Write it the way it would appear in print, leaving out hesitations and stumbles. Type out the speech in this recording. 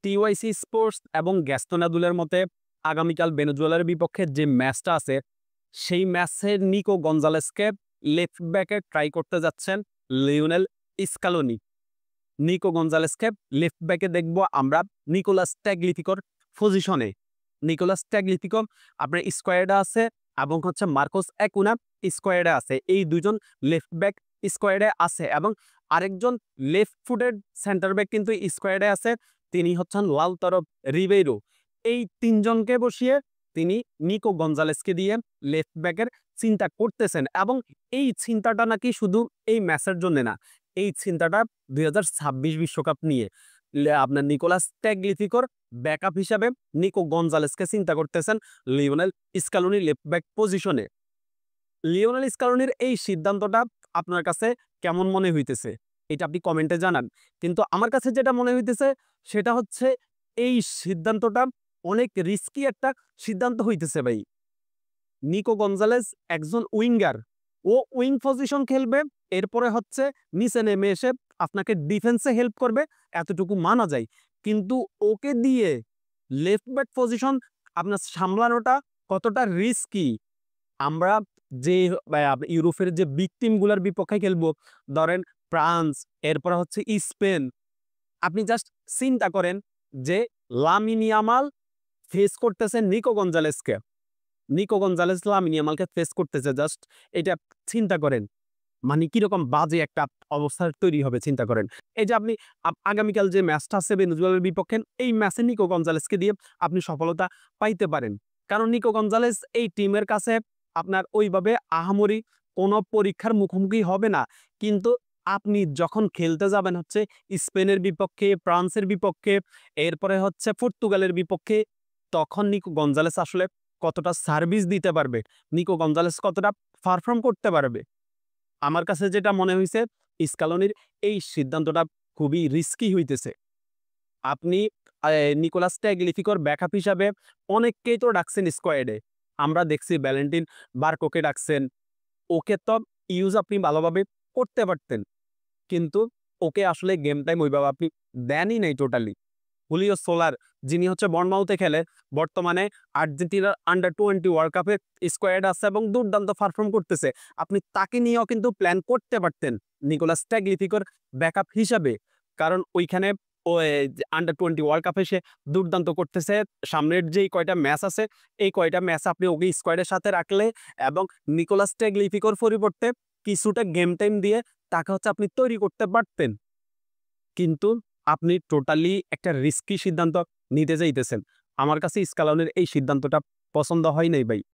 টিওয়াইসি sports এবং Gaston আদুলের মতে আগামীকাল ভেনেজুয়েলার বিপক্ষে যে ম্যাচটা আছে সেই ম্যাচে নিকো গঞ্জালেসকে লেফট ব্যাকে ট্রাই করতে যাচ্ছেন লিওনেল স্কালোনি। নিকো গঞ্জালেসকে লেফট ব্যাকে দেখব আমরা নিকোলাস ট্যাগলিফিকোর পজিশনে। নিকোলাস ট্যাগলিফিকো আপনার স্কোয়াডে আছে এবং হচ্ছে মার্কোস একুনা স্কোয়াডে আছে। এই দুজন লেফট ব্যাক স্কোয়াডে আছে এবং আরেকজন লেফট ফুটেড সেন্টার ব্যাক কিন্তু স্কোয়াডে আছে, তিনি হচ্ছেন লাউতারো রিবেইরো। এই তিনজনকে বসিয়ে তিনি নিকো গঞ্জালেসকে দিয়ে লেফট ব্যাকের চিন্তা করতেছেন এবং এই চিন্তাটা নাকি শুধু এই ম্যাচের জন্য না, এই চিন্তাটা ২০২৬ বিশ্বকাপ নিয়ে আপনার নিকোলাস ট্যাগলিফিকোর ব্যাকআপ হিসাবে নিকো গঞ্জালেসকে চিন্তা করতেছেন লিওনেল স্কালোনি লেফট ব্যাক পজিশনে। লিওনেল স্কালোনির এই সিদ্ধান্তটা আপনার কাছে কেমন মনে হইতেছে এটা আপনি কমেন্টে জানান। কিন্তু আমার কাছে যেটা মনে হইতেছে সেটা হচ্ছে এই সিদ্ধান্তটা অনেক রিস্কি একটা সিদ্ধান্ত হইতেছে ভাই। নিকো গঞ্জালেস একজন উইঙ্গার, ও উইং পজিশন খেলবে, এরপরে হচ্ছে নিচে নেমে এসে আপনাকে ডিফেন্সে হেল্প করবে, এতটুকু মানা যায়। কিন্তু ওকে দিয়ে লেফট ব্যাক পজিশন আপনার সামলানোটা কতটা রিস্কি। আমরা যে ইউরোপের যে বিগ টিমগুলোর বিপক্ষে খেলবো, ধরেন ফ্রান্স, এরপরে হচ্ছে স্পেন, আপনি জাস্ট চিন্তা করেন যে লামিন ইয়ামাল ফেস করতেছে নিকো গঞ্জালেসকে, নিকো গঞ্জালেস লামিন ইয়ামালকে ফেস করতেছে, জাস্ট এটা চিন্তা করেন মানে কিরকম বাজে একটা অবস্থা তৈরি হবে চিন্তা করেন। এই যে আপনি আগামীকাল যে ম্যাচটা আছে ভেনেজুয়েলার বিপক্ষে, এই ম্যাচে নিকো গঞ্জালেসকে দিয়ে আপনি সফলতা পাইতে পারেন। কারণ নিকো গঞ্জালেস এই টিমের কাছে আপনার ওইভাবে আহামরি কোনো পরীক্ষার মুখোমুখি হবে না। কিন্তু আপনি যখন খেলতে যাবেন হচ্ছে স্পেনের বিপক্ষে, ফ্রান্সের বিপক্ষে, এরপরে হচ্ছে পর্তুগালের বিপক্ষে, তখন নিকো গঞ্জালেস আসলে কতটা সার্ভিস দিতে পারবে, নিকো গঞ্জালেস কতটা পারফর্ম করতে পারবে। আমার কাছে যেটা মনে হইছে স্কালোনির এই সিদ্ধান্তটা খুবই রিস্কি হইতেছে। আপনি নিকোলাস ট্যাগলিফিকোর ব্যাকআপ হিসাবে অনেককেই তো ডাকছেন স্কোয়াডে। আমরা দেখছি ভ্যালেন্টিন বারকোকে ডাকছেন। ওকে তো ইউজ আপনি ভালোভাবে করতে পারতেন। কিন্তু ওকে আসলে গেম টাইম ওইভাবে আপনি দেনই নাই টোটালি। হুলিও সোলার, যিনি হচ্ছে বর্নমাউথে খেলে, বর্তমানে আর্জেন্টিনার আন্ডার-20 ওয়ার্ল্ড কাপে স্কোয়াড আছে এবং দুর্দান্ত পারফর্ম করতেছে। আপনি তাকে নিয়েও কিন্তু প্ল্যান করতে পারতেন নিকোলাস ট্যাগলিফিকোর ব্যাকআপ হিসাবে। কারণ ওইখানে ও আন্ডার-20 ওয়ার্ল্ড কাপে সে দুর্দান্ত করতেছে। সামনের যেই কয়টা ম্যাচ আছে, এই কয়টা ম্যাচ আপনি ওকে স্কোয়াডের সাথে রাখলে এবং নিকোলাস ট্যাগলিফিকোর পরিবর্তে কিছুটা গেম টাইম দিয়ে তাকে হচ্ছে আপনি তৈরি করতে পারতেন। কিন্তু আপনি টোটালি একটা রিস্কি সিদ্ধান্ত নিতে যাইতেছেন। আমার কাছে স্কালোনির এই সিদ্ধান্তটা পছন্দ হয় নাই ভাই।